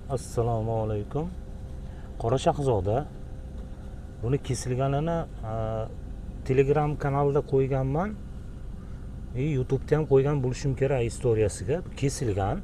Assalomu alaykum. Qora shahzoda. Buni kesilganini Telegram kanalida qo'yganman. YouTube'da ham qo'ygan bo'lishim kerak istoriyasiga. Kesilgan.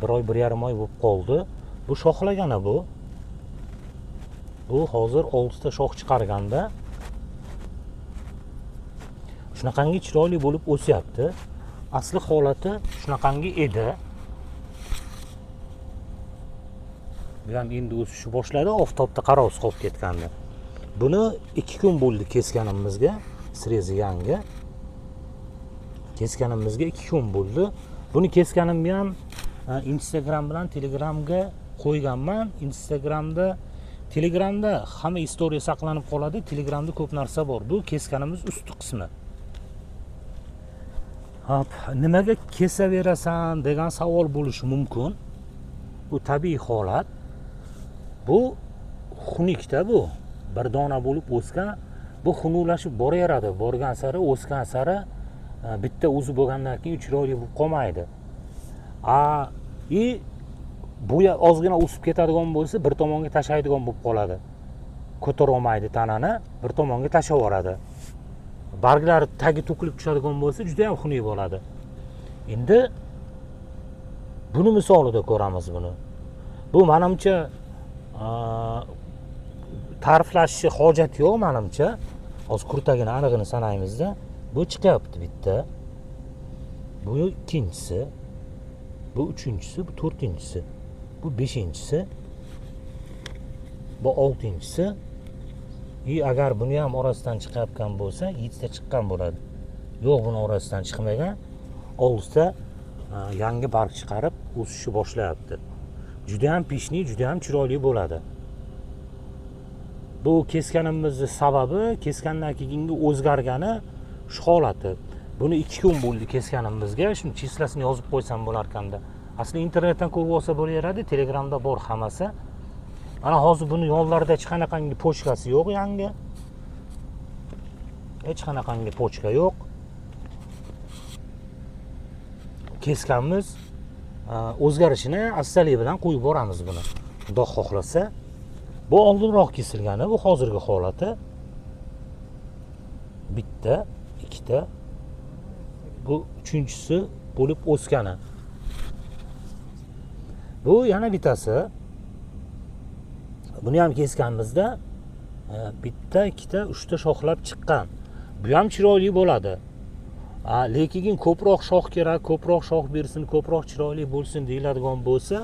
Bir oy, 1,5 oy bo'lib qoldi. Bu shoxlagani bu. Bu hozir 6 ta shox chiqarganda. Shunaqangi chiroyli bo'lib o'syapti. Asli holati shunaqangi edi. Bu ham endi o'sishni boshladi, oftobda qarovsiz qolib ketgandi. Buni 2 kun bo'ldi kesganimizga, srezi yangi. Kesganimizga 2 kun bo'ldi. Buni kesganimni ham Instagram bilan Telegramga qo'yganman. Telegramda hamma istoriya saqlanib qoladi. Telegramda ko'p narsa bor. Bu kesganimiz usti qismi. Nimaga kesaverasan degan savol bo'lishi mumkin. Bu tabiiy holat. Bu xunukda bu. Bir dona bo'lib o'sgan, bu xunulashib boraveradi. Borgan sari, o'sgan sari bitta o'zi bo'lgandan keyin chiroyli bo'lib qolmaydi. Bu ozgina o'sib ketadigan bo'lsa, bir tomonga tashlaydigan bo'lib qoladi. Ko'tara olmaydi tanani, bir tomonga tashlab yuboradi. Barglari tagi to'kilib tushadigan bo'lsa, juda ham xunuk bo'ladi. Endi buni misolida ko'ramiz buni. Bu menimcha ta'riflashga hojat yo'q menimcha. Hozir kurtagini anig'ini sanaymizda. Bu chiqyapti bitta. Bu ikkinchisi. Bu uchinchisi, bu to'rtinchisi. Bu beshinchisi. Bu oltinchisi. Agar buni ham orasidan chiqayotgan bo'lsa, 7 ta chiqqan bo'ladi. Yo'q, buni orasidan chiqmagan. 6 ta yangi barg chiqarib o'sishni boshlayapti. Juda ham pishni, juda ham chiroyli bo'ladi. Bu kesganimizning sababi kesgandan keyingi o'zgargani shu holati. Buni 2 kun bo'ldi kesganimizga. Shuni chislasini yozib qo'ysam bo'lar ekanda. Asli internetdan ko'rib olsa bo'laveradi, Telegramda bor hammasi. Mana hozir buni yonlarida hech qanaqangi pochkasi yo'q yangi. Hech qanaqangi pochka yo'q. Kesganmiz o'zgarishini astalik bilan qo'yib boramiz buni. Xudo xohlasa. Bu oldinroq kesilgani, bu hozirgi holati. Bitta, ikkita. Bu uchinchisi bo'lib o'sgani. Bu yana bittasi. Buni ham kesganimizda bitta, ikkita, 3 ta shoxlab chiqqan. Bu ham chiroyli bo'ladi. Lekin ko'proq shox kerak, ko'proq shox bersin, ko'proq chiroyli bo'lsin deyiladigan bo'lsa,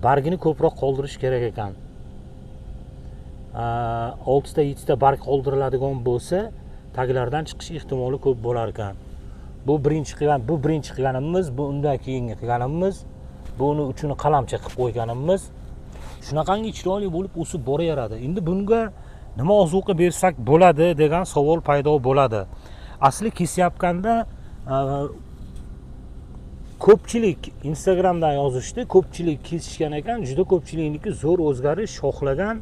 bargini ko'proq qoldirish kerak ekan. 6 ta, 7 ta barg qoldiriladigan bo'lsa, taglardan chiqish ehtimoli ko'p bo'lar ekan. Bu birinchi qilganimiz, bu undan keyingi qilganimiz, buni uchini qalamcha qilib qo'yganimiz. Shunaqangi chiroyli bo'lib o'sib boraveradi. Endi bunga nima ozuqa bersak bo'ladi degan savol paydo bo'ladi. Asli kesyapganda ko'pchilik Instagramdan yozishdi, ko'pchilik kesishgan ekan, juda ko'pchilikniki zo'r o'zgarish shoxlagan,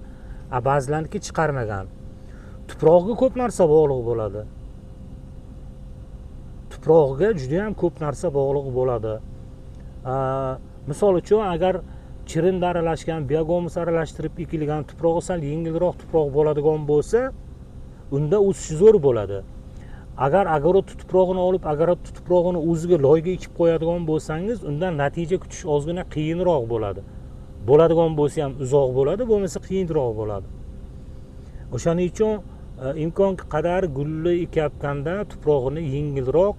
ba'zilarniki chiqarmagan. Tuproqga ko'p narsa bog'liq bo'ladi. Tuproqga juda ham ko'p narsa bog'liq bo'ladi. Misol uchun agar chirinda aralashgan, biogomus aralashtirib ekilgan tuprog'i sal yengilroq tuproq bo'ladigan bo'lsa, unda o'sishi zo'r bo'ladi. Agar agorod tuprog'ini olib, agorod tuprog'ini o'ziga loyga ekib qo'yadigan bo'lsangiz, undan natija kutish ozgina qiyinroq bo'ladi. Bo'ladigan bo'lsa ham uzoq bo'ladi, bo'lmasa qiyinroq bo'ladi. O'shaning uchun imkon qadar gulli ekayotganda tuprog'ini yengilroq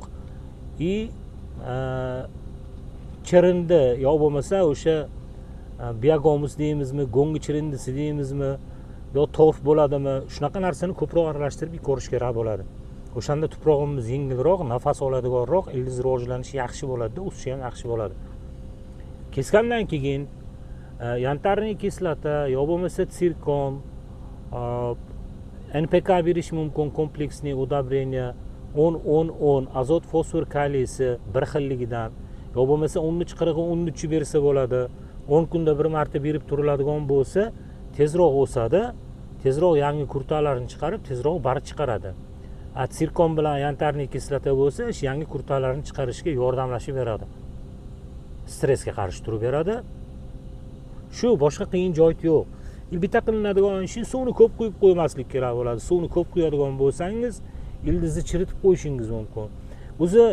chirinda yo bo'lmasa o'sha biogomus deymizmi, go'ngi chirindisi deymizmi, yo torf bo'ladimi, shunaqa narsani ko'proq aralashtirib ko'rish kerak bo'ladi. O'shanda tuprog'imiz yengilroq, nafas oladiganroq, ildiz rivojlanishi yaxshi bo'ladi, o'sishi ham yaxshi bo'ladi. Kesgandan keyin yantarniy kislota yo bo'lmasa sirkon, NPK berish mumkin, kompleksniy udobreniya 10-10-10, azot, fosfor, kaliysi bir xilligidan, yo bo'lmasa 10-40-13 bersa bo'ladi. 10 kunda bir marta berib turiladigan bo'lsa, tezroq o'sadi, tezroq yangi kurtalarni chiqarib, tezroq barg chiqaradi. Sirkon bilan yantarniy kislota bo'lsa, yangi kurtalarni chiqarishga yordamlashib beradi. Stressga qarshi turib beradi. Shu, boshqa qiyin joyi yo'q. Bitta qilinadigan ishi suvni ko'p quyib qo'ymaslik kerak bo'ladi. Suvni ko'p quyadigan bo'lsangiz, ildizni chiritib qo'yishingiz mumkin. O'zi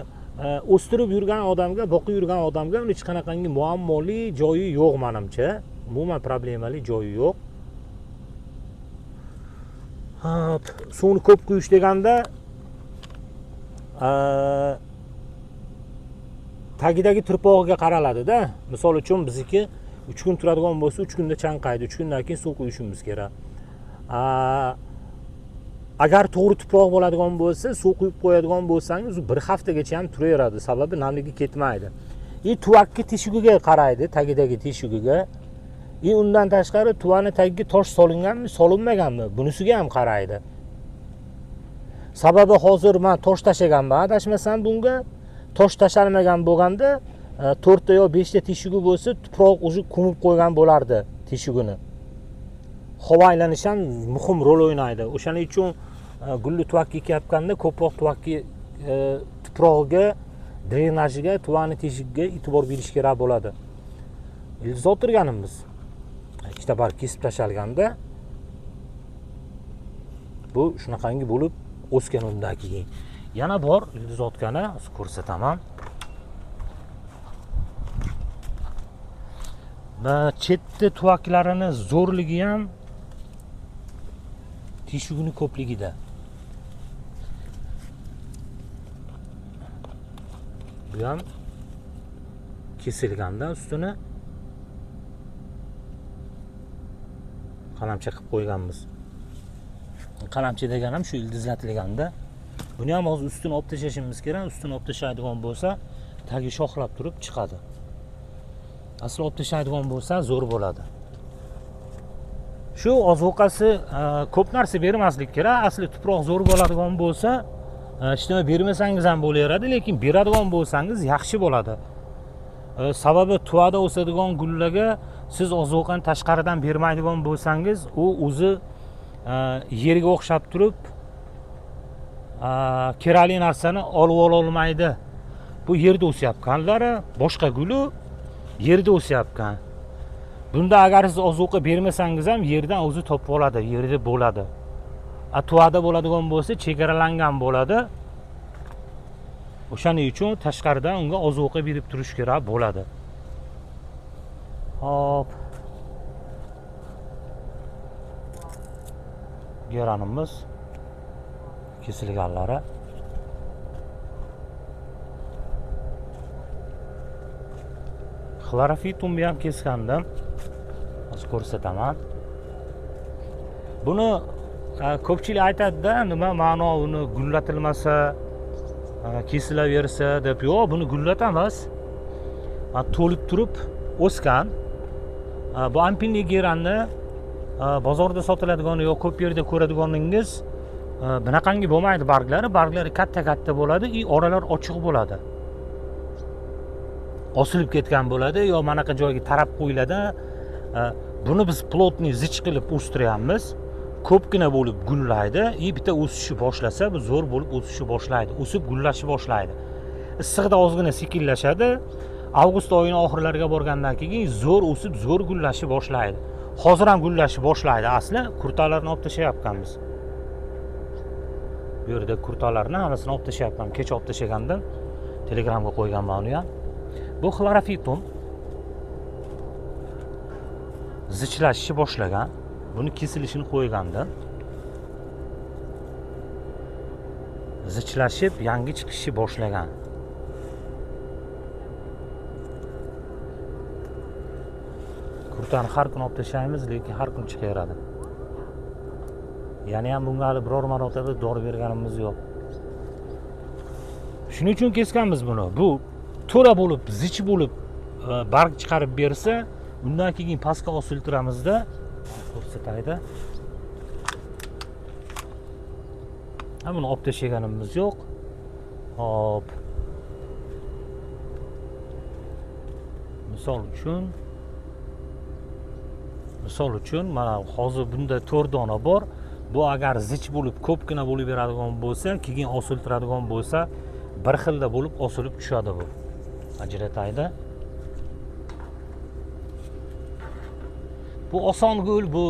o'stirib yurgan odamga, boqib yurgan odamga hech qanaqangi muammoli joyi yo'q menimcha. Umuman problemali joyi yo'q. Suvni ko'p quyish deganda tagidagi turpog'iga qaraladi-da. Misol uchun bizniki 3 kun turadigan bo'lsa, 3 kunda chanqaydi. 3 kundan keyin suv quyishimiz kerak. Agar to'g'ri tuproq bo'ladigan bo'lsa, suv quyib qo'yadigan bo'lsangiz, u 1 haftagacha ham turaveradi. Sababi namligi ketmaydi. Tuvakki teshugiga qaraydi, tagidagi teshugiga. Undan tashqari tuvani tagiga tosh solinganmi, solinmaganmi, bunisiga ham qaraydi. Sababi hozir men tosh tashaganman, adashmasam bunga. Tosh tashalmagan bo'lganda 4 ta yo 5 ta teshugi bo'lsa, tuproq o'zi ko'mib qo'ygan bo'lardi teshugini. Havo aylanishi ham muhim rol o'ynaydi. O'shaning uchun gulli tuvakki ekayotganda ko'proq tuvakki tuprog'iga, drenajiga, tuvani teshigiga e'tibor berish kerak bo'ladi. Ildiz o'tirganimiz. Ikkita barg kesib tashalganda bu shunaqangi bo'lib o'sgan undan keyin. Yana bor ildiz otgani, ko'rsataman. Chetni tuvaklarini zo'rligi ham teshugini ko'pligida. Bu ham kesilganda ustini qalamcha qilib qo'yganmiz. Qalamcha degan ham shu ildizlatilganda. Buni ham hozir ustini olib tashlashimiz kerak. Ustini olib tashlaydigan bo'lsa, tagi shoxlab turib chiqadi. Asli olib tashlaydigan bo'lsa, zo'r bo'ladi. Shu ozuqasi ko'p narsa bermaslik kerak. Asli tuproq zo'r bo'ladigan bo'lsa, hech nima bermasangiz ham bo'laveradi, lekin beradigan bo'lsangiz yaxshi bo'ladi. Sababi tuvada o'sadigan gullarga siz ozuqani tashqaridan bermaydigan bo'lsangiz, u o'zi yerga o'xshab turib kerakli narsani olib olmaydi. Bu yerda o'syapganlari, boshqa guli yerda o'syapgan. Bunda agar siz ozuqa bermasangiz ham yerdan o'zi topib oladi, yerda bo'ladi. Tuvada bo'ladigan bo'lsa, chegaralangan bo'ladi. O'shaning uchun tashqaridan unga ozuqa berib turish kerak bo'ladi. Hop. Geranimiz kesilganlari. Xlorofitumni ham kesgandim. Hozir ko'rsataman. Buni ko'pchilik aytadi-da, nima ma'no uni gullatilmasa, kesilaversa deb. Yo'q, buni gullatamiz. To'lib turib o'sgan. Bu ampinli geranni bozorda sotiladigan yo ko'p yerda ko'radiganingiz bunaqangi bo'lmaydi barglari. Barglari katta-katta bo'ladi, oralar ochiq bo'ladi. Osilib ketgan bo'ladi yo manaqa joyga tarab qo'yiladi. Buni biz plotni zich qilib o'stiryapmiz. Ko'pgina bo'lib gullaydi. Bitta o'sishi boshlasa, bu zo'r bo'lib o'sishi boshlaydi. O'sib gullashi boshlaydi. Issiqda ozgina sekinlashadi. Avgust oyining oxirlariga borgandan keyin zo'r o'sib, zo'r gullashi boshlaydi. Hozir ham gullashi boshlaydi. Asli kurtalarni olib tashlayapmiz. Bu yerda kurtalarni hammasini olib tashlayapman. Kecha olib tashlagandim. Telegramga qo'yganman uni ham. Bu xlorofitum zichlashni boshlagan. Buni kesilishini qo'ygandim. Zichlashib, yangi chiqishni boshlagan. Kurtani har kun olib tashlaymiz, lekin har kun chiqaveradi. Yana ham bunga hali biror marotaba dori berganimiz yo'q. Shuning uchun kesganmiz buni. Bu to'la bo'lib, zich bo'lib barg chiqarib bersa, undan keyin pastga osiltiramizda, ko'rsataydi. Buni olib tashlaganimiz yo'q. Hop. Misol uchun mana hozir bunda 4 dona bor. Bu agar zich bo'lib, ko'pgina bo'lib beradigan bo'lsa, keyin osiltiradigan bo'lsa, bir xilda bo'lib osilib tushadi bu. Ajrataydi. Bu oson gul, bu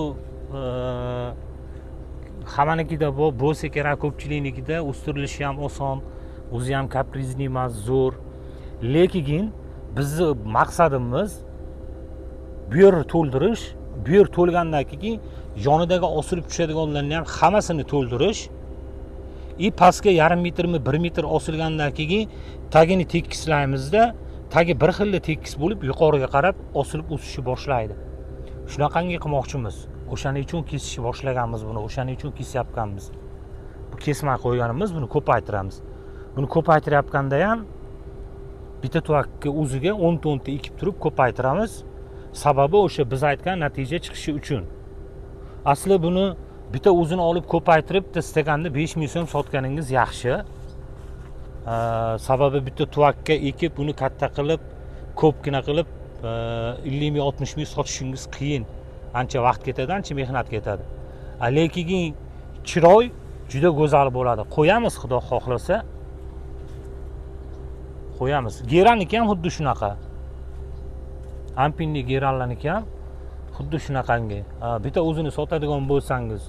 hammanikida bo'lsa kerak, ko'pchiliknikida o'stirilishi ham oson, o'zi ham kaprizli emas, zo'r. Lekin bizni maqsadimiz bu yerni to'ldirish, bu yer to'lgandan keyin yonidagi osilib tushadiganlarni ham hammasini to'ldirish. Pastga 0,5 metrmi 1 metr osilgandan keyin tagini tekislaymizda, tagi bir xilda tekis bo'lib yuqoriga qarab osilib o'sishni boshlaydi. Shunaqangi qilmoqchimiz. O'shaning uchun kesishni boshlaganmiz buni, o'shaning uchun kesyapkanmiz. Bu kesmay qo'yganimiz, buni ko'paytiramiz. Buni ko'paytirayotganda ham bitta tuvakka o'ziga 10 ta ekib turib ko'paytiramiz. Sababi o'sha biz aytgan natija chiqishi uchun. Asli buni bitta o'zini olib ko'paytirib, stakanda 5 ming so'm sotganingiz yaxshi. Sababi bitta tuvakka ekib, buni katta qilib, ko'pgina qilib 50 ming 60 ming sotishingiz qiyin. Ancha vaqt ketadi, ancha mehnat ketadi. Lekin chiroy juda go'zal bo'ladi. Qo'yamiz, Xudo xohlasa. Qo'yamiz. Geraniki ham xuddi shunaqa. Ampinli geranlarniki ham xuddi shunaqangi. Bitta o'zini sotadigan bo'lsangiz,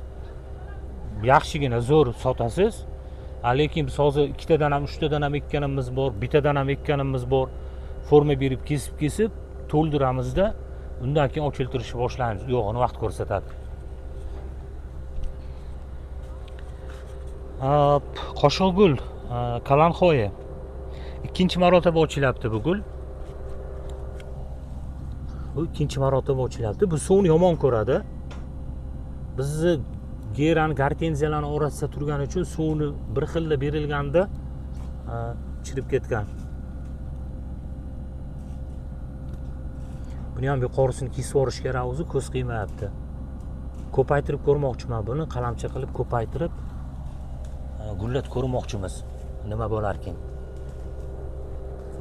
yaxshigina zo'r sotasiz. Lekin biz hozir 2 tadan ham 3 tadan ham ekkanimiz bor, bittadan ham ekkanimiz bor. Forma berib kesib to'ldiramizda, undan keyin ochiltirishni boshlaymiz. Yo'g'ini vaqt ko'rsatadi. Qoshiqgul, kalanxoya. Ikkinchi marotaba ochilyapti bu gul. Bu ikkinchi marotaba ochilyapti. Bu suvni yomon ko'radi. Bizni geran, gortenziyalarning orasida turgani uchun suvni bir xilda berilganda chirib ketgan. Buni ham yuqorisini kesib yuborish kerak, o'zi ko'z qiymayapti. Ko'paytirib ko'rmoqchiman buni, qalamcha qilib ko'paytirib gullatib ko'rmoqchimiz. Nima bo'lar ekan?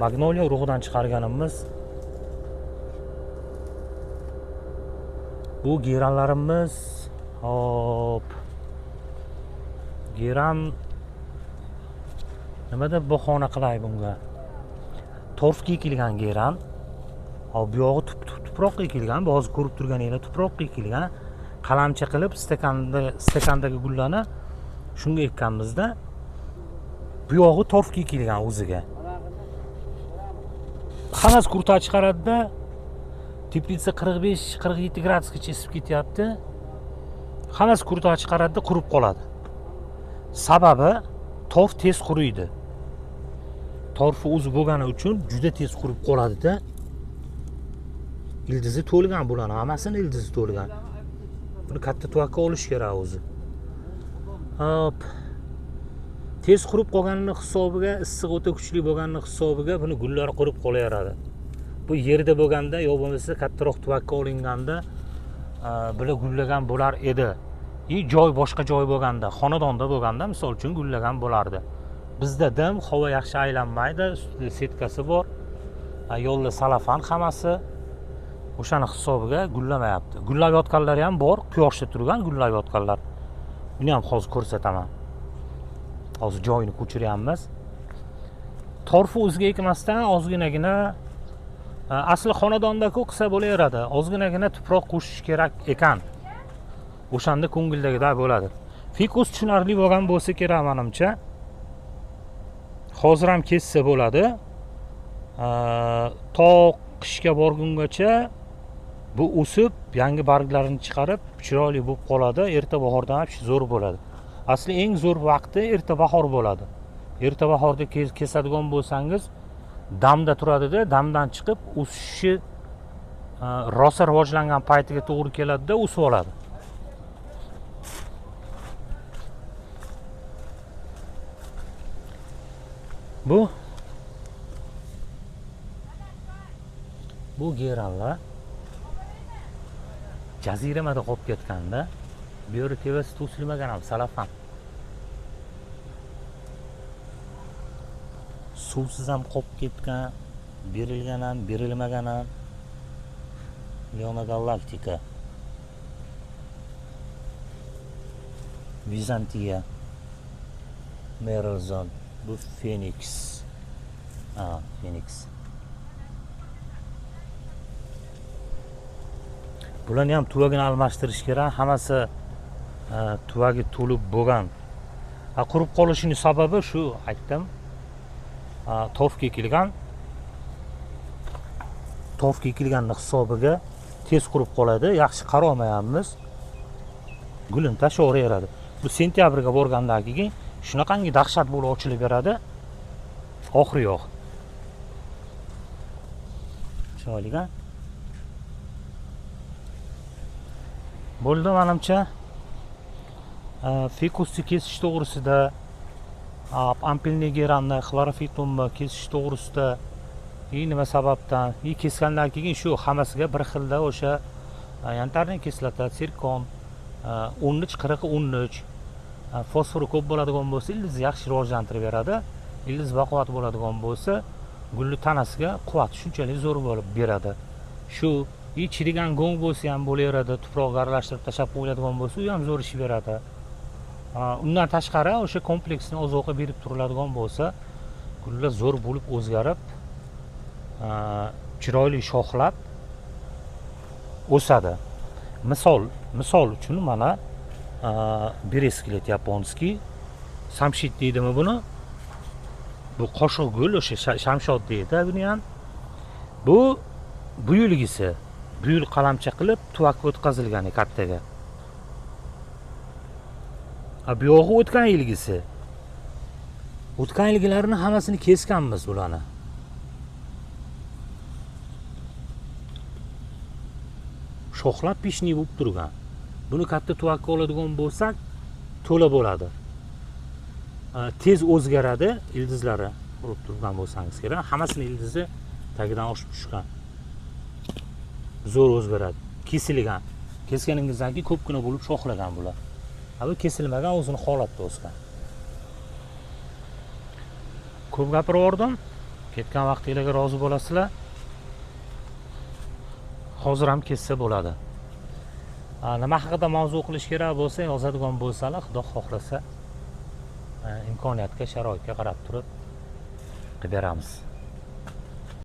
Magnoliya urug'idan chiqarganimiz bu geranlarimiz. Hop. Geran nimada bahona qilay bunga? Torfga ekilgan geran. Bu yog'i tuproqqa ekilgan, hozir ko'rib turganinglar tuproqqa ekilgan. Qalamcha qilib stakandagi gullarni shunga ekkanmizda. Bu yog'i torfga ekilgan o'ziga. Hammasi qurta chiqaradida, teplitsa 45-47 gradusgacha isib ketyapti. Hammasi qurta chiqaradida, qurib qoladi. Sababi torf tez quriydi. Torfi o'zi bo'lgani uchun juda tez qurib qoladi-da. Ildizi to'lgan bularni, hammasini ildizi to'lgan. Buni katta tuvakka olish kerak o'zi. Hop. Tez qurib qolganini hisobiga, issiq o'ta kuchli bo'lganini hisobiga buni gullar qurib qolaveradi. Bu yerda bo'lganda, yo bo'lmasa kattaroq tuvakka olinganda bular gullagan bo'lar edi. Joy boshqa joy bo'lganda, xonadonda bo'lganda, misol uchun gullagan bo'lardi. Bizda dim, havo yaxshi aylanmaydi, ustida setkasi bor. Yo'lda salafan hammasi. O'shani hisobiga gullamayapti. Gullab yotganlari ham bor, quyoshda turgan gullab yotganlar. Buni ham hozir ko'rsataman. Hozir joyini ko'chiryapmiz. Torfi o'ziga ekmasdan ozginagina asli xonadonda qilsa bo'laveradi. Ozginagina tuproq qo'shish kerak ekan. O'shanda ko'ngildagidek bo'ladi. Fikus tushunarli bo'lgan bo'lsa kerak menimcha. Hozir ham kessa bo'ladi. To qishga borgungacha bu o'sib, yangi barglarini chiqarib, chiroyli bo'lib qoladi. Erta bahorda ham zo'r bo'ladi. Asli eng zo'r vaqti erta bahor bo'ladi. Erta bahorda kesadigan bo'lsangiz, damda turadi-da, damdan chiqib o'sishi rosa rivojlangan paytiga to'g'ri keladi-da, o'sib oladi. Bu geranlar jaziramada qolib ketganda, bu yeri tevasi to'silmagan ham salafan. Suvsiz ham qolib ketgan, berilgan ham, berilmagan ham. Leona Galactica, Vizantiya, Merilzon, bu Phoenix. Phoenix. bularni ham tuvagini almashtirish kerak. Hammasi tuvagi to'lib bo'lgan. Qurib qolishining sababi shu, aytdim. Torfga ekilgan. Torfga ekilganning hisobiga tez qurib qoladi. Yaxshi qarolmayapmiz. Gulini tashlaveradi. Bu sentyabrga borgandan keyin shunaqangi dahshat bo'lib ochilib beradi. Oxiri yo'q. Chiroyli-a? Bo'ldi menimcha. Fikusni kesish to'g'risida, ampilni geranni, xlorofitumni kesish to'g'risida nima sababdan, kesgandan keyin shu hammasiga bir xilda o'sha yantarniy kislota, sirkon, 13-40-13 fosfori ko'p bo'ladigan bo'lsa, ildizni yaxshi rivojlantirib beradi. Ildiz baquvvat bo'ladigan bo'lsa, gulli tanasiga quvvat shunchalik zo'r bo'lib beradi. Shu chirigan go'ng bo'lsa ham bo'laveradi, tuproqqa aralashtirib tashlab qo'yiladigan bo'lsa, u ham zo'r ish beradi. Undan tashqari o'sha kompleksni ozuqa berib turiladigan bo'lsa, gullar zo'r bo'lib o'zgarib, chiroyli shoxlab o'sadi. Misol uchun mana Beresklet yaponskiy, samshit deydimi buni? Bu qoshiq gul, o'sha shamshod deydi buni ham. Bu yilgisi, bu yil qalamcha qilib tuvakka o'tkazilgan kattaga. Bu yog'i o'tgan yilgisi. O'tgan yilgilarini hammasini kesganmiz bularni. Shoxlab pishni bo'lib turgan. Buni katta tuvakka oladigan bo'lsak, to'la bo'ladi. Tez o'zgaradi ildizlari bo'lib turgan bo'lsangiz kerak. Hammasini ildizi tagidan oshib tushgan. Zo'r o'zgaradi. Kesilgan. Kesganingizdan keyin ko'pgina bo'lib shoxlagan bular. Bu kesilmagan, o'zini holatda o'sgan. Ko'p gapirib yubordim. Ketgan vaqtingizga rozi bo'lasizlar. Hozir ham kessa bo'ladi. Nima haqida mavzu qilish kerak bo'lsa, yozadigan bo'lsalar, Xudo xohlasa imkoniyatga, sharoitga qarab turib qilib beramiz.